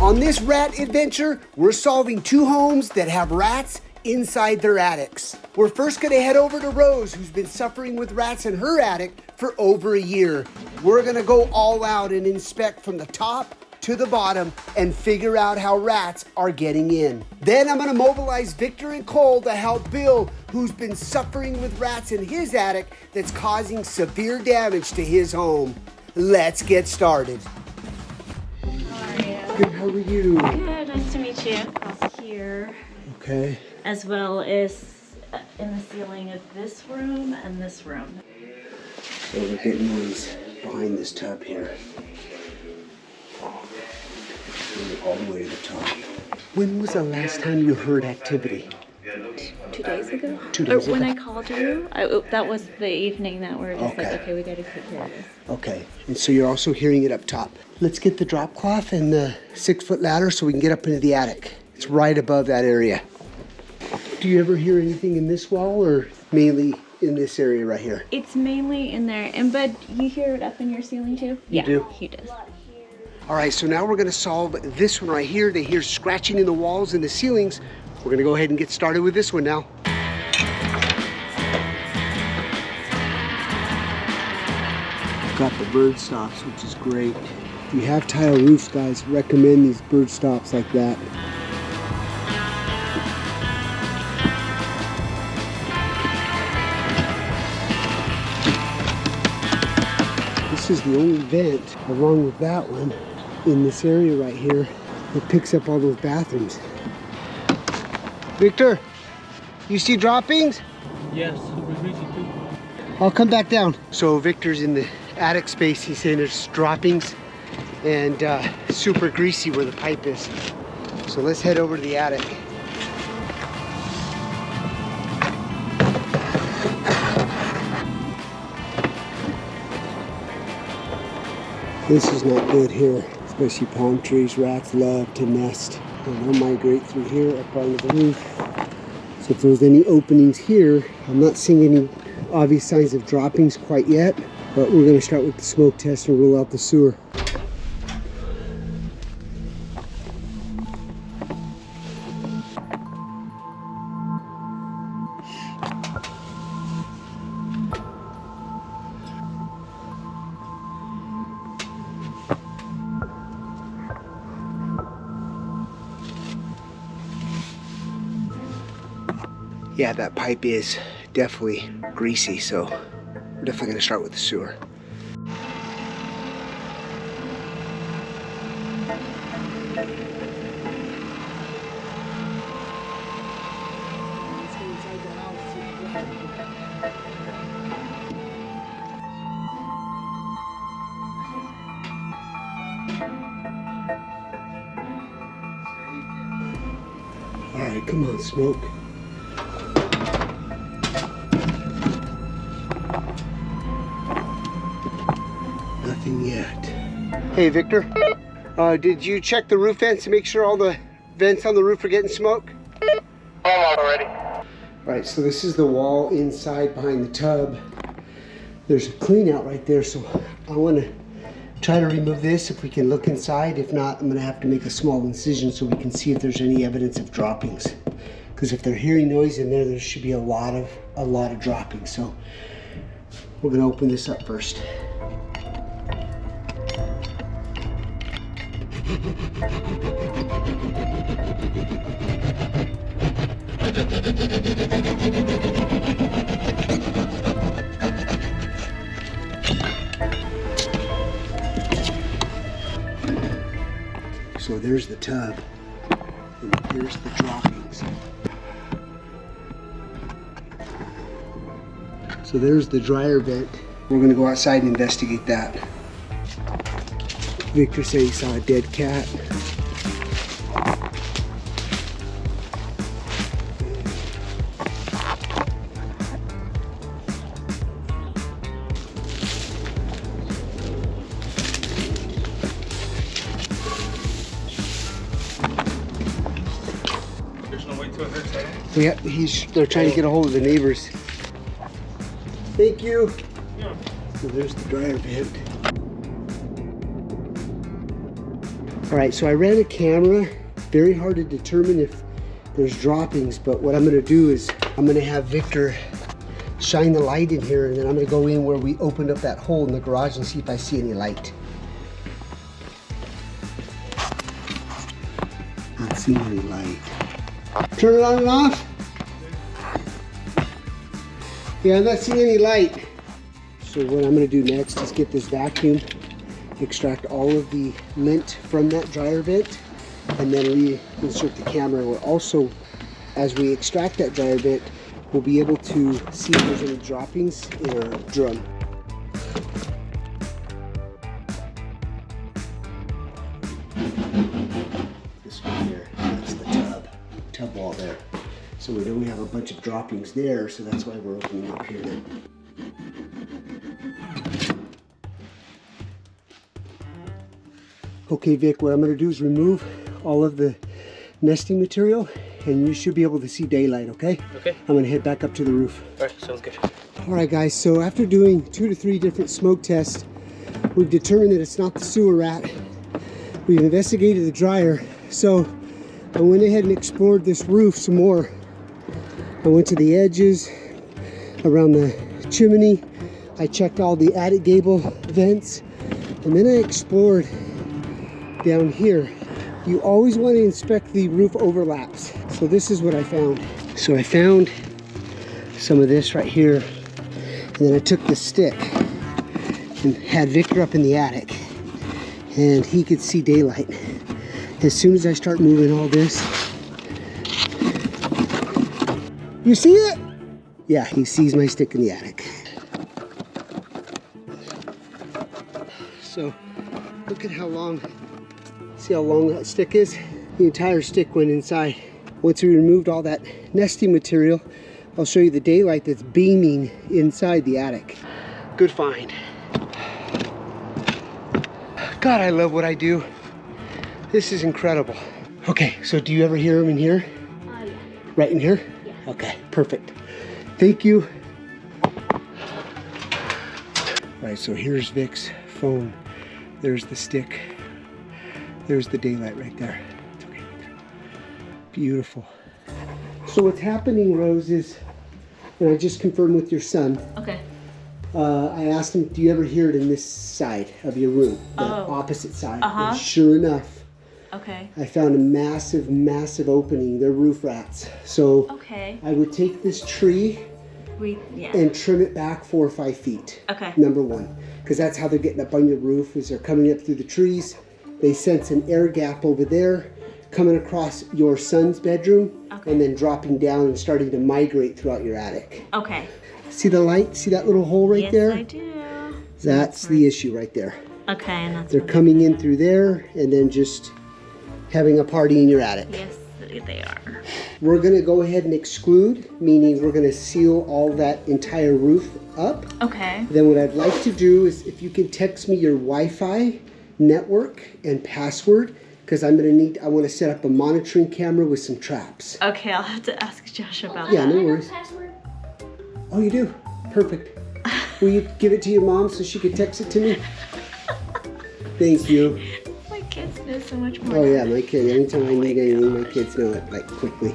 On this rat adventure, we're solving 2 homes that have rats inside their attics. We're first gonna head over to Rose, who's been suffering with rats in her attic for over a year. We're gonna go all out and inspect from the top to the bottom and figure out how rats are getting in. Then I'm gonna mobilize Victor and Cole to help Bill, who's been suffering with rats in his attic that's causing severe damage to his home. Let's get started. Good, how are you? Good, nice to meet you. Across here. Okay. As well as in the ceiling of this room and this room. So we're getting noise behind this tub here. All the way to the top. When was the last time you heard activity? 2 days ago? 2 days ago? When I called you, that was the evening that we're just like, okay, we gotta take care of this. Okay, and so you're also hearing it up top. Let's get the drop cloth and the 6-foot ladder so we can get up into the attic. It's right above that area. Do you ever hear anything in this wall or mainly in this area right here? It's mainly in there. And Bud, you hear it up in your ceiling too? You do? He does. All right, so now we're gonna solve this one right here. They hear scratching in the walls and the ceilings. We're gonna go ahead and get started with this one now. Got the bird stops, which is great. If you have tile roofs, guys, recommend these bird stops like that. This is the only vent, along with that one, in this area right here that picks up all those bathrooms. Victor, you see droppings? Yes, super greasy too. I'll come back down. So Victor's in the attic space. He's saying there's droppings and super greasy where the pipe is. So let's head over to the attic. This is not good here, especially palm trees. Rats love to nest. And they'll migrate through here up onto the roof. So if there's any openings here, I'm not seeing any obvious signs of droppings quite yet, but we're gonna start with the smoke test and rule out the sewer. Yeah, that pipe is definitely greasy, so we're definitely gonna start with the sewer. All right, come on, smoke. Nothing yet. Hey, Victor, did you check the roof vents to make sure all the vents on the roof are getting smoke? I'm already. All right, so this is the wall inside behind the tub. There's a clean out right there, so I want to try to remove this if we can look inside. If not, I'm going to have to make a small incision so we can see if there's any evidence of droppings. Because if they're hearing noise in there, there should be a lot of droppings. So we're going to open this up first. So there's the tub, and here's the droppings. So there's the dryer vent. We're gonna go outside and investigate that. Victor said he saw a dead cat. There's no way to avert that. Yeah, they're trying to get a hold of the neighbors. Thank you. Yeah. So there's the dryer vent. All right, so I ran a camera. Very hard to determine if there's droppings, but what I'm gonna do is I'm gonna have Victor shine the light in here, and then I'm gonna go in where we opened up that hole in the garage and see if I see any light. Not seeing any light. Turn it on and off. Yeah, I'm not seeing any light. So what I'm gonna do next is get this vacuum, extract all of the lint from that dryer vent, and then reinsert the camera. We're also, as we extract that dryer vent, we'll be able to see if there's any droppings in our drum. This one here, that's the tub wall there. So we know we have a bunch of droppings there, so that's why we're opening up here now. Okay, Vic, what I'm gonna do is remove all of the nesting material, and you should be able to see daylight, okay? Okay. I'm gonna head back up to the roof. All right, sounds good. All right, guys, so after doing 2 to 3 different smoke tests, we've determined that it's not the sewer rat. We've investigated the dryer, so I went ahead and explored this roof some more. I went to the edges, around the chimney. I checked all the attic gable vents, and then I explored down here. You always want to inspect the roof overlaps. So this is what I found. So I found some of this right here, and then I took the stick and had Victor up in the attic, and he could see daylight. As soon as I start moving all this, you see it? Yeah, he sees my stick in the attic. So look at how long, see how long that stick is? The entire stick went inside. Once we removed all that nesting material, I'll show you the daylight that's beaming inside the attic. Good find. God, I love what I do. This is incredible. Okay, so do you ever hear them in here? Yeah. Right in here? Yeah. Okay, perfect. Thank you. All right, so here's Vic's phone. There's the stick. There's the daylight right there. It's okay. Beautiful. So what's happening, Rose, is, and I just confirmed with your son, Okay. I asked him, do you ever hear it in this side of your room? The opposite side. And sure enough, Okay. I found a massive, massive opening. They're roof rats. So Okay. I would take this tree and trim it back 4 or 5 feet. Okay. Number one, because that's how they're getting up on your roof, is they're coming up through the trees. They sense an air gap over there, coming across your son's bedroom, and then dropping down and starting to migrate throughout your attic. Okay. See the light? See that little hole right there? Yes, I do. That's the issue right there. Okay, and that's They're coming in through there and then just having a party in your attic. Yes, they are. We're gonna go ahead and exclude, meaning we're gonna seal all that entire roof up. Okay. Then what I'd like to do is if you can text me your Wi-Fi network and password, because I want to set up a monitoring camera with some traps. Okay, I'll have to ask Josh about Yeah, that. no worries. Oh, you do? Perfect. Will you give it to your mom so she can text it to me? Thank you. My kids know so much more. Oh yeah, my kid. Anytime I need anything, my kids know it like quickly.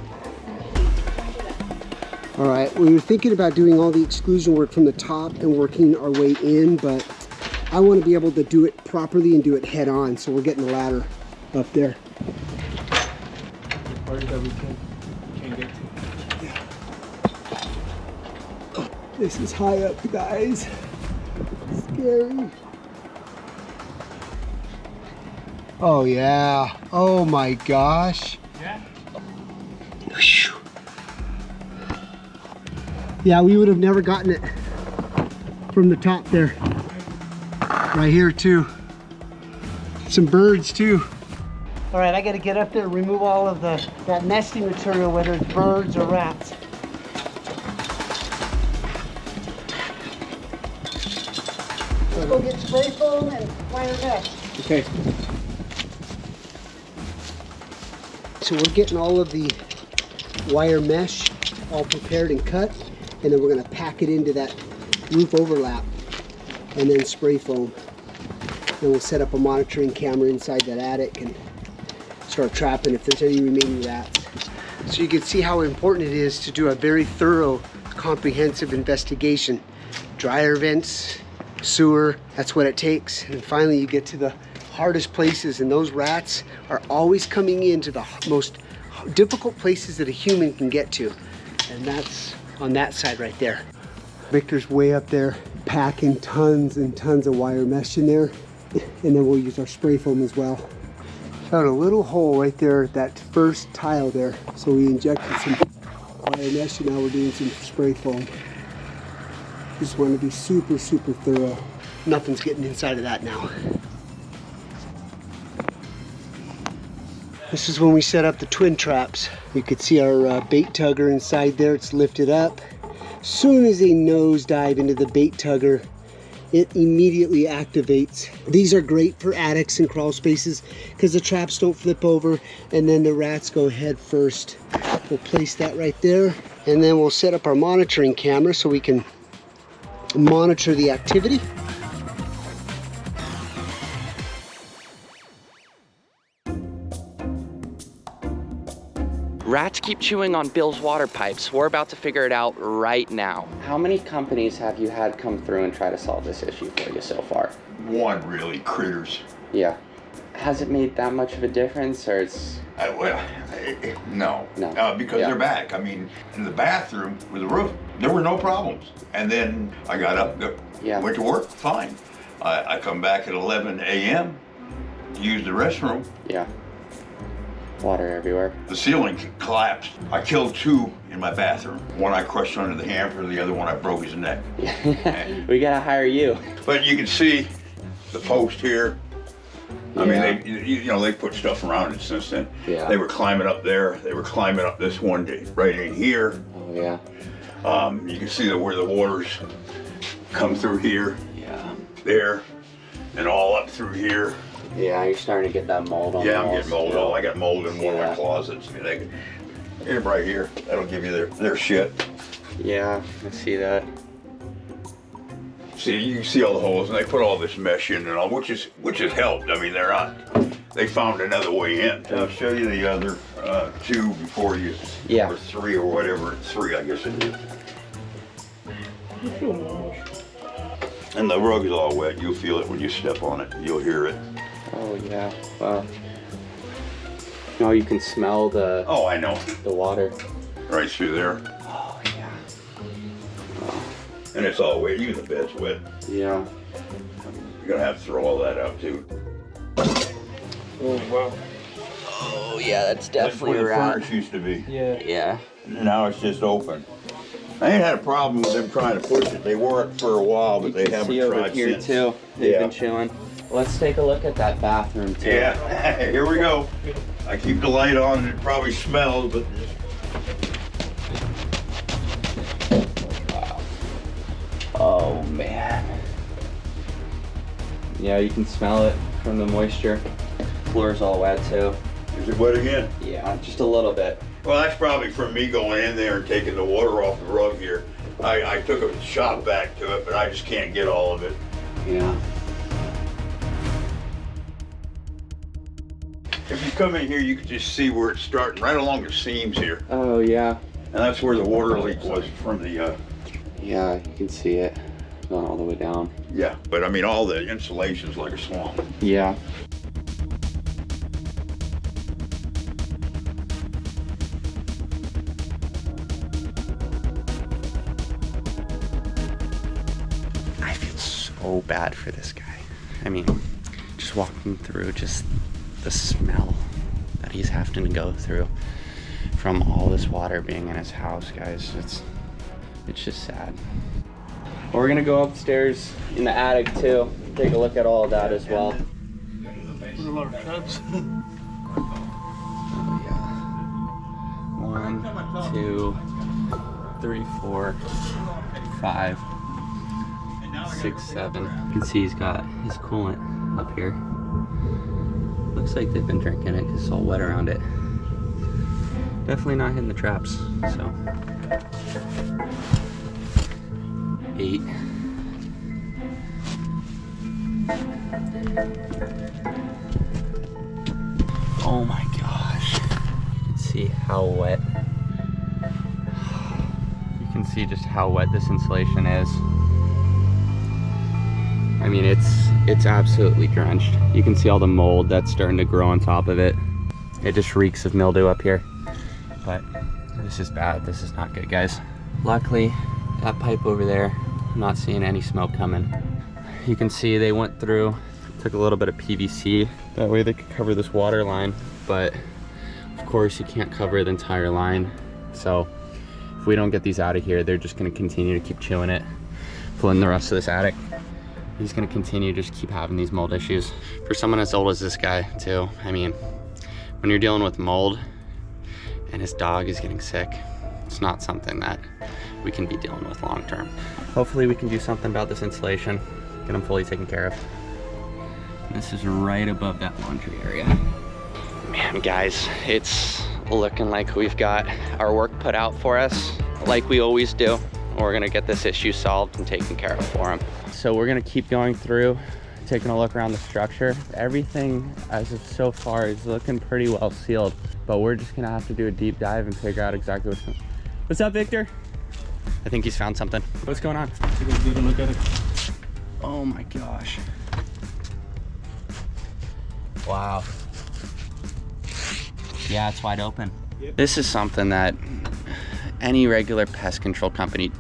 All right, we were thinking about doing all the exclusion work from the top and working our way in, but I want to be able to do it properly and do it head on, so we're getting the ladder up there. Part that we can't get to. This is high up, you guys. Scary. Oh yeah. Oh my gosh. Yeah. Yeah, we would have never gotten it from the top there. Right here too. Some birds too. All right, I got to get up there and remove all of that nesting material, whether it's birds or rats. Let's go get spray foam and wire mesh. Okay. So we're getting all of the wire mesh all prepared and cut, and then we're going to pack it into that roof overlap and then spray foam. Then we'll set up a monitoring camera inside that attic and start trapping if there's any remaining rats. So you can see how important it is to do a very thorough, comprehensive investigation. Dryer vents, sewer, that's what it takes. And finally you get to the hardest places, and those rats are always coming into the most difficult places that a human can get to. And that's on that side right there. Victor's way up there packing tons and tons of wire mesh in there. And then we'll use our spray foam as well. Found a little hole right there at that first tile there. So we injected some wire mesh and now we're doing some spray foam. Just want to be super, super thorough. Nothing's getting inside of that now. This is when we set up the twin traps. You could see our bait tugger inside there. It's lifted up. Soon as they nosedive into the bait tugger, it immediately activates. These are great for attics and crawl spaces because the traps don't flip over and then the rats go head first. We'll place that right there, and then we'll set up our monitoring camera so we can monitor the activity. Rats keep chewing on Bill's water pipes. We're about to figure it out right now. How many companies have you had come through and try to solve this issue for you so far? One, really, critters. Yeah. Has it made that much of a difference, or it's... No. Because Yeah. they're back. I mean, in the bathroom with the roof, there were no problems. And then I got up, went to work, fine. I come back at 11 a.m., use the restroom. Yeah. Water everywhere. The ceiling collapsed. I killed two in my bathroom. One I crushed under the hamper, the other one I broke his neck. We gotta hire you. But you can see the post here. I mean, they put stuff around it since then. Yeah. They were climbing up there. They were climbing up this one day, right in here. Oh yeah. You can see where the waters come through here. Yeah. There, and all up through here. Yeah, you're starting to get that mold on the Yeah, I'm walls. getting mold. Yeah. I got mold in one of my closets. I mean, here, right here. That'll give you their shit. Yeah, I see that. See, you can see all the holes, and they put all this mesh in and all, which has helped. I mean, they found another way in. I'll show you the other two before you, Yeah. or three or whatever. Three, I guess it is. And the rug is all wet. You'll feel it when you step on it. You'll hear it. Oh yeah. Wow. No, you can smell the Oh, I know. the water. Right through there. Oh yeah. And it's all wet. Even the bed's wet. Yeah. You're gonna have to throw all that out too. Oh, wow. Oh yeah, that's That's definitely where the a rat. furnace used to be. Yeah. Yeah. And now it's just open. I ain't had a problem with them trying to push it. They worked for a while, but they haven't See over tried here since. too. They've Yeah. been chilling. Let's take a look at that bathroom too. Yeah, here we go. I keep the light on. It probably smells, but Oh man. Yeah, you can smell it from the moisture. Floor's all wet too. is it wet again? Yeah, just a little bit. Well, that's probably from me going in there and taking the water off the rug here. I took a shot back to it, but I just can't get all of it. Yeah. If you come in here, you can just see where it's starting, right along the seams here. Oh yeah. And that's where the water leak was from the, Yeah, you can see it going all the way down. yeah. But I mean, all the insulation's like a swamp. Yeah. I feel so bad for this guy. I mean, just walking through, just the smell that he's having to go through from all this water being in his house, guys. It's just sad. We're gonna go upstairs in the attic too. Take a look at all of that as well. There's a lot of traps. Oh, yeah. 1, 2, 3, 4, 5, 6, 7. You can see he's got his coolant up here. Looks like they've been drinking it because it's all wet around it. Definitely not hitting the traps, so. 8. Oh my gosh. You can see how wet. You can see just how wet this insulation is. I mean, it's absolutely drenched. You can see all the mold that's starting to grow on top of it. It just reeks of mildew up here. But this is bad. This is not good, guys. Luckily, that pipe over there, I'm not seeing any smoke coming. You can see they went through, took a little bit of PVC. That way they could cover this water line. But of course, you can't cover the entire line. So if we don't get these out of here, they're just gonna continue to keep chewing it, pulling the rest of this attic. He's gonna continue to just keep having these mold issues. For someone as old as this guy too, I mean, when you're dealing with mold and his dog is getting sick, it's not something that we can be dealing with long term. Hopefully we can do something about this insulation, get him fully taken care of. This is right above that laundry area. Man, guys, it's looking like we've got our work put out for us, like we always do. We're gonna get this issue solved and taken care of for him. So we're gonna keep going through, taking a look around the structure. Everything as of so far is looking pretty well sealed, but we're just gonna have to do a deep dive and figure out exactly what's up, Victor? I think he's found something. What's going on? Take a good look at it. Oh my gosh. Wow. Yeah, it's wide open. Yep. This is something that any regular pest control company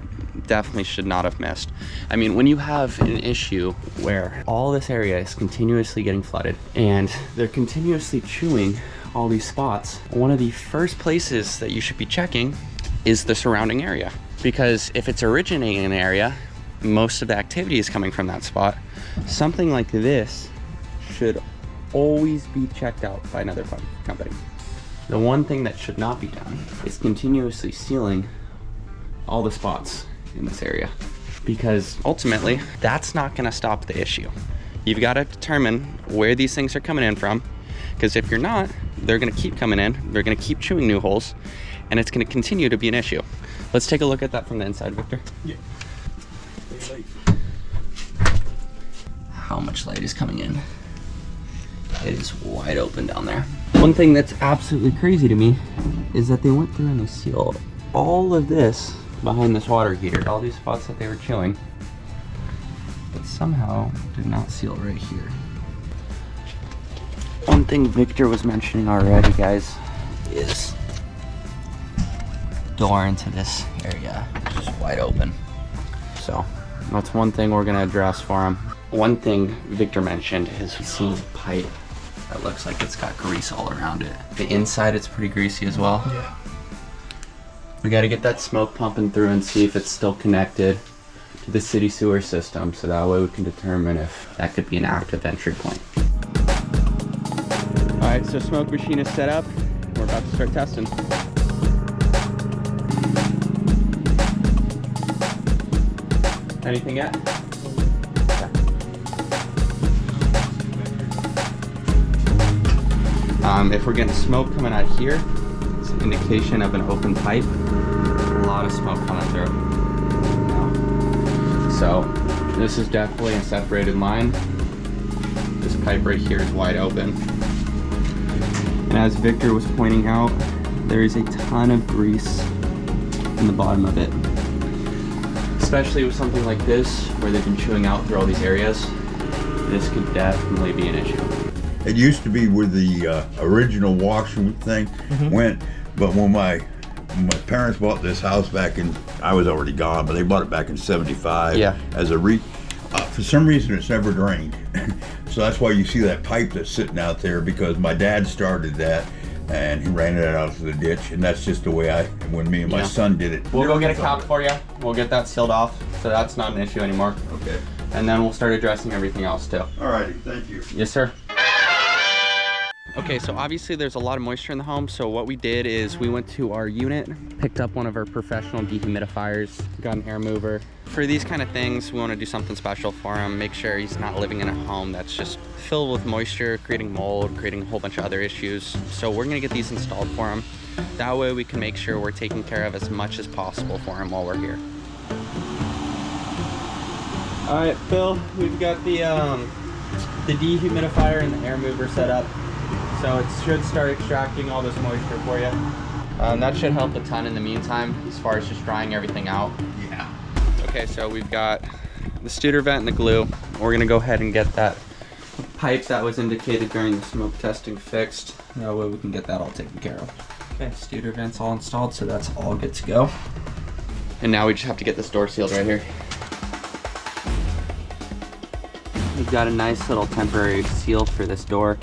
definitely should not have missed. I mean, when you have an issue where all this area is continuously getting flooded and they're continuously chewing all these spots, one of the first places that you should be checking is the surrounding area. Because if it's originating in an area, most of the activity is coming from that spot. Something like this should always be checked out by another company. The one thing that should not be done is continuously sealing all the spots in this area, because ultimately that's not going to stop the issue. You've got to determine where these things are coming in from, because if you're not, they're going to keep coming in, they're going to keep chewing new holes, and it's going to continue to be an issue. Let's take a look at that from the inside, Victor. Yeah. How much light is coming in? It is wide open down there. One thing that's absolutely crazy to me is that they went through and they sealed all of this behind this water heater, all these spots that they were chewing, but somehow did not seal right here. One thing Victor was mentioning already, guys, is door into this area is just wide open. So that's one thing we're gonna address for him. One thing Victor mentioned is seeing a pipe that looks like it's got grease all around it. The inside, it's pretty greasy as well. Yeah. We got to get that smoke pumping through and see if it's still connected to the city sewer system, so that way we can determine if that could be an active entry point. All right, so smoke machine is set up. We're about to start testing. Anything yet? If we're getting smoke coming out here, it's an indication of an open pipe. A lot of smoke coming through. So this is definitely a separated line. This pipe right here is wide open. And as Victor was pointing out, there is a ton of grease in the bottom of it. Especially with something like this, where they've been chewing out through all these areas, this could definitely be an issue. It used to be where the original washroom thing went, but when my parents bought this house back in, I was already gone, but they bought it back in '75 as a for some reason it's never drained. So that's why you see that pipe that's sitting out there, because my dad started that and he ran it out to the ditch, and that's just the way when me and my son did it. We'll go get a cap for you. We'll get that sealed off, so that's not an issue anymore. Okay. And then we'll start addressing everything else too. Alrighty, thank you. Yes, sir. Okay, so obviously there's a lot of moisture in the home, so what we did is we went to our unit, picked up one of our professional dehumidifiers, got an air mover. For these kind of things, we want to do something special for him, make sure he's not living in a home that's just filled with moisture, creating mold, creating a whole bunch of other issues. So we're gonna get these installed for him. That way we can make sure we're taking care of as much as possible for him while we're here. All right, Phil, we've got the dehumidifier and the air mover set up. So it should start extracting all this moisture for you. That should help a ton in the meantime, as far as just drying everything out. Yeah. Okay, so we've got the Studer vent and the glue. We're gonna go ahead and get that pipe that was indicated during the smoke testing fixed. That way we can get that all taken care of. Okay, Studer vent's all installed, so that's all good to go. And now we just have to get this door sealed right here. We've got a nice little temporary seal for this door.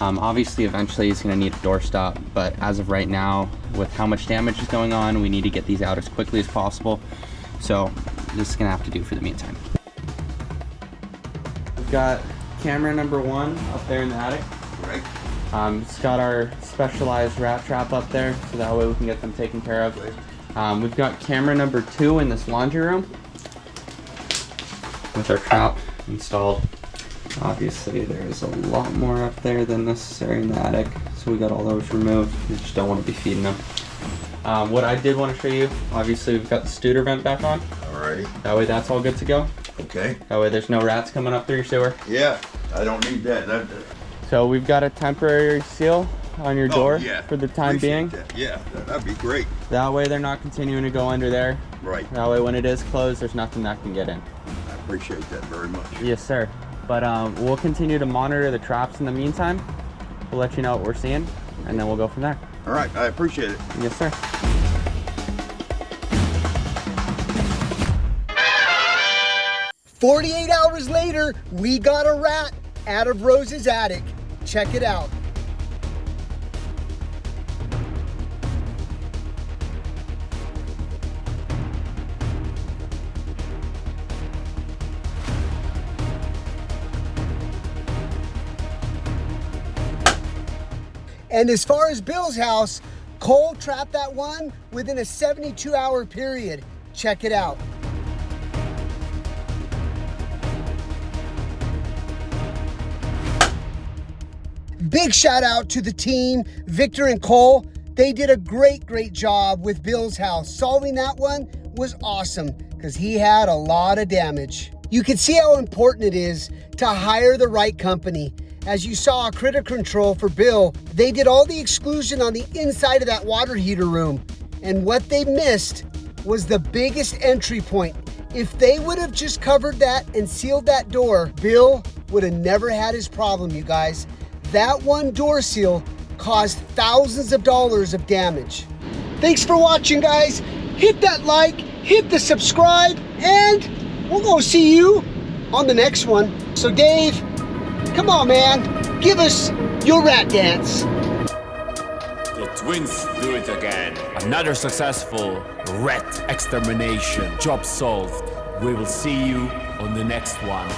Obviously, eventually he's gonna need a door stop, but as of right now, with how much damage is going on, we need to get these out as quickly as possible. So this is gonna have to do for the meantime. We've got camera number 1 up there in the attic. Right. It's got our specialized rat trap up there, so that way we can get them taken care of. We've got camera number 2 in this laundry room with our trap installed. Obviously, there's a lot more up there than necessary in the attic, so we got all those removed. We just don't want to be feeding them. What I did want to show you, obviously we've got the Studer vent back on. Alrighty. That way that's all good to go. Okay. That way there's no rats coming up through your sewer. Yeah, I don't need that. So we've got a temporary seal on your door yeah. for the time being. That. Yeah, that'd be great. That way they're not continuing to go under there. Right. That way when it is closed, there's nothing that can get in. I appreciate that very much. Yes, sir. But we'll continue to monitor the traps in the meantime. We'll let you know what we're seeing, and then we'll go from there. All right, I appreciate it. Yes, sir. "48 hours later, we got a rat out of Rose's attic. Check it out. And as far as Bill's house, Cole trapped that one within a 72-hour period. Check it out. Big shout out to the team, Victor and Cole. They did a great job with Bill's house. Solving that one was awesome because he had a lot of damage. You can see how important it is to hire the right company. As you saw, Critter Control for Bill, they did all the exclusion on the inside of that water heater room. And what they missed was the biggest entry point. If they would have just covered that and sealed that door, Bill would have never had his problem, you guys. That one door seal caused thousands of dollars of damage. Thanks for watching, guys. Hit that like, hit the subscribe, and we'll go see you on the next one. So Dave, come on, man. Give us your rat dance. The twins do it again. Another successful rat extermination. Job solved. We will see you on the next one.